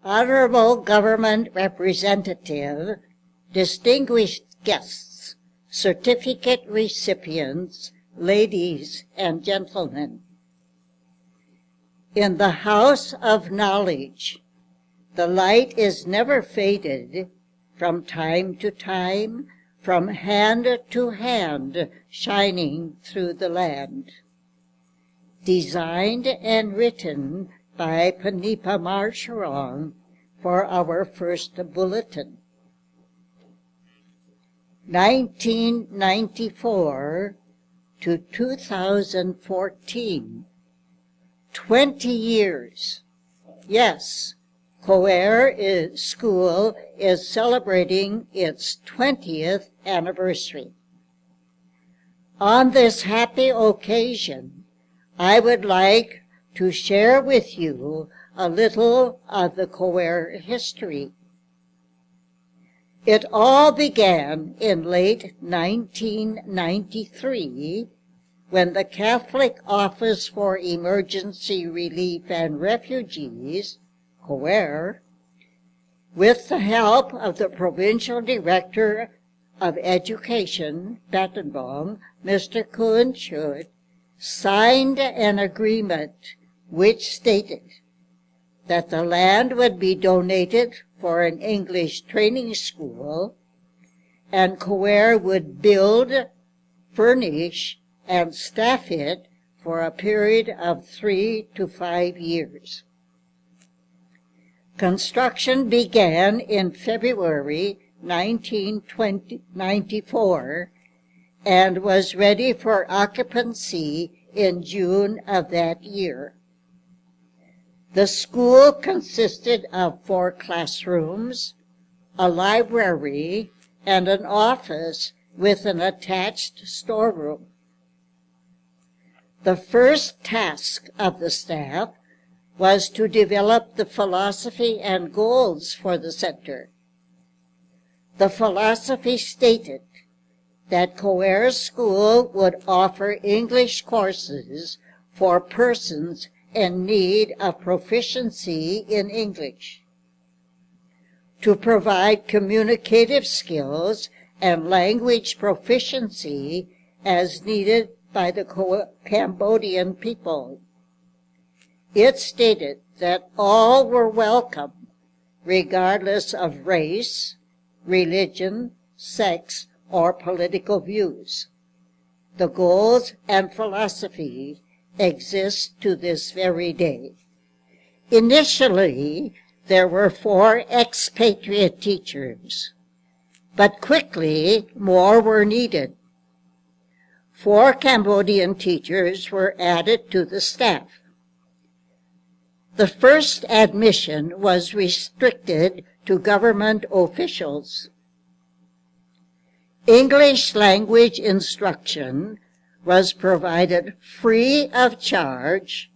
Honorable Government Representative, distinguished guests, certificate recipients, ladies and gentlemen. In the house of knowledge, the light is never faded, from time to time, from hand to hand, shining through the land. Designed and written by Panipa Marcharon for our first bulletin. 1994 to 2014. 20 years. Yes, Coerr School is celebrating its 20th anniversary. On this happy occasion, I would like to share with you a little of the Coerr history. It all began in late 1993 when the Catholic Office for Emergency Relief and Refugees, Coerr, with the help of the Provincial Director of Education, Battambang, Mr. Coerr, signed an agreement which stated that the land would be donated for an English training school, and Coerr would build, furnish, and staff it for a period of 3 to 5 years. Construction began in February 1994 and was ready for occupancy in June of that year. The school consisted of 4 classrooms, a library, and an office with an attached storeroom. The first task of the staff was to develop the philosophy and goals for the center. The philosophy stated that Coerr School would offer English courses for persons in need of proficiency in English, to provide communicative skills and language proficiency as needed by the Cambodian people. It stated that all were welcome, regardless of race, religion, sex, or political views. The goals and philosophy exist to this very day. Initially, there were 4 expatriate teachers, but quickly more were needed. 4 Cambodian teachers were added to the staff. The first admission was restricted to government officials. English language instruction was provided free of charge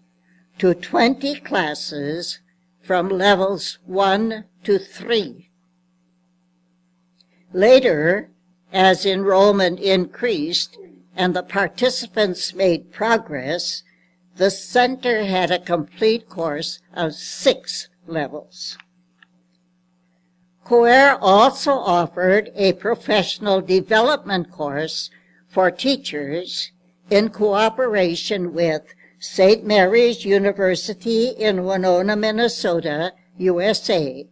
to 20 classes from levels 1 to 3. Later, as enrollment increased and the participants made progress, the center had a complete course of 6 levels. Coerr also offered a professional development course for teachers in cooperation with St. Mary's University in Winona, Minnesota, USA.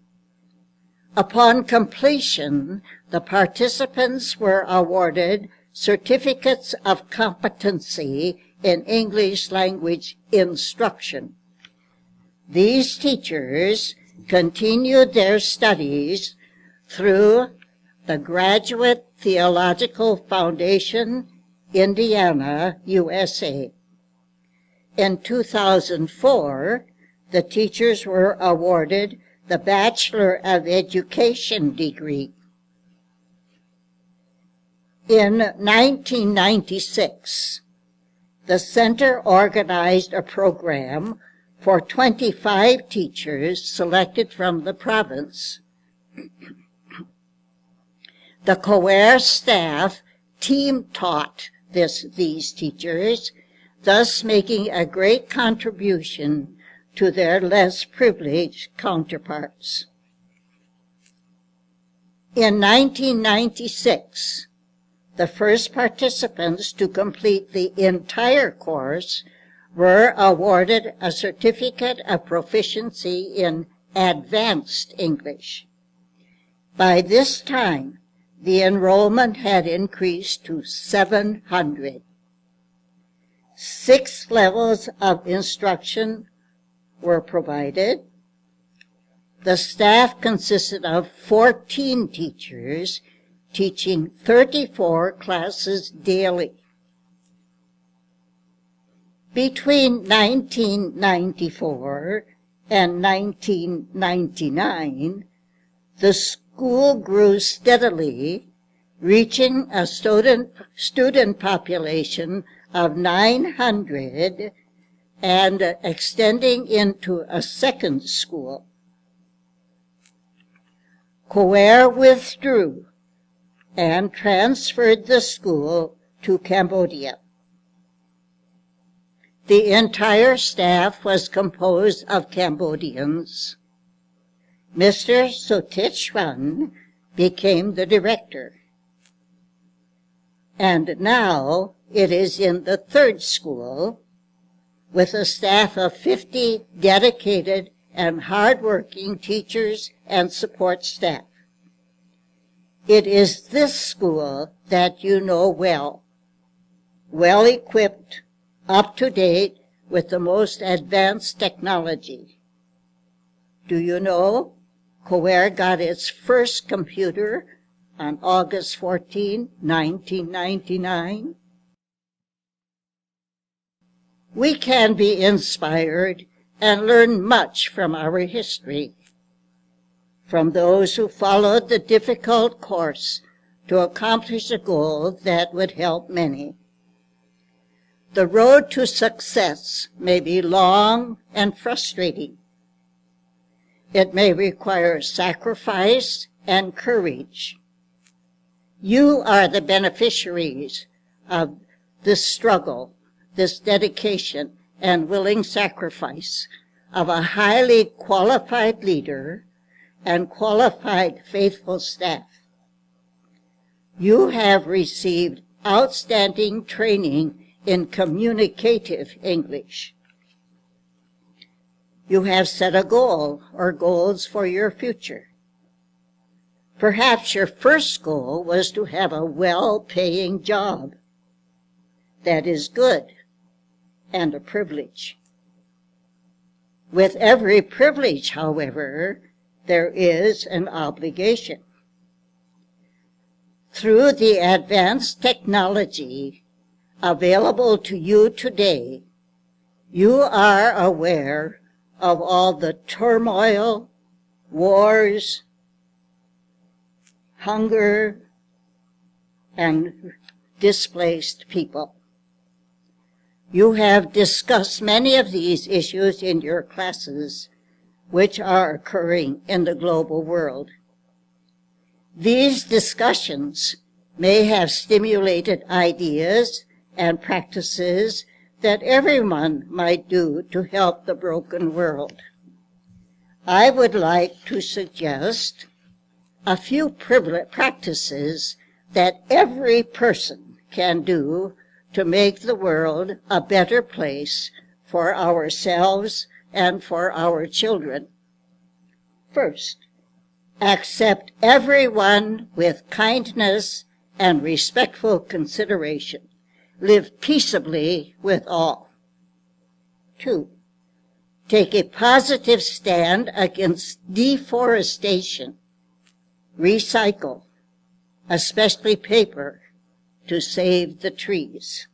Upon completion, the participants were awarded certificates of competency in English language instruction. These teachers continued their studies through the Graduate Theological Foundation, Indiana, USA. In 2004, the teachers were awarded the Bachelor of Education degree. In 1996, the center organized a program for 25 teachers selected from the province. The Coerr staff team-taught these teachers, thus making a great contribution to their less privileged counterparts. In 1996, the first participants to complete the entire course were awarded a certificate of proficiency in advanced English. By this time, the enrollment had increased to 700. 6 levels of instruction were provided. The staff consisted of 14 teachers teaching 34 classes daily. Between 1994 and 1999, the school grew steadily, reaching a student population of 900 and extending into a second school. Coerr withdrew and transferred the school to Cambodia. The entire staff was composed of Cambodians. Mr. Sotichwan became the director, and now it is in the third school with a staff of 50 dedicated and hard-working teachers and support staff. It is this school that you know well-equipped, up-to-date with the most advanced technology. Do you know Coerr got its first computer on August 14, 1999? We can be inspired and learn much from our history, from those who followed the difficult course to accomplish a goal that would help many. The road to success may be long and frustrating. It may require sacrifice and courage. You are the beneficiaries of this struggle, this dedication and willing sacrifice of a highly qualified leader and qualified faithful staff. You have received outstanding training in communicative English. You have set a goal or goals for your future. Perhaps your first goal was to have a well-paying job. That is good and a privilege. With every privilege, however, there is an obligation. Through the advanced technology available to you today, you are aware of all the turmoil, wars, hunger, and displaced people. You have discussed many of these issues in your classes, which are occurring in the global world. These discussions may have stimulated ideas and practices that everyone might do to help the broken world. I would like to suggest a few practices that every person can do to make the world a better place for ourselves and for our children. First, accept everyone with kindness and respectful consideration. Live peaceably with all. 2, take a positive stand against deforestation. Recycle, especially paper, to save the trees.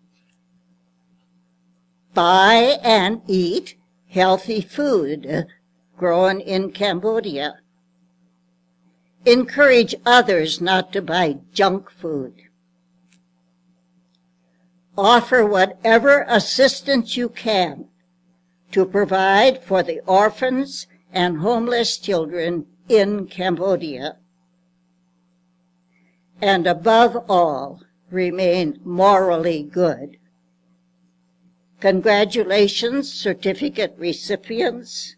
Buy and eat healthy food grown in Cambodia. Encourage others not to buy junk food. Offer whatever assistance you can to provide for the orphans and homeless children in Cambodia. And above all, remain morally good. Congratulations, certificate recipients.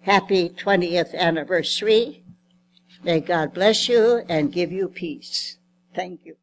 Happy 20th anniversary. May God bless you and give you peace. Thank you.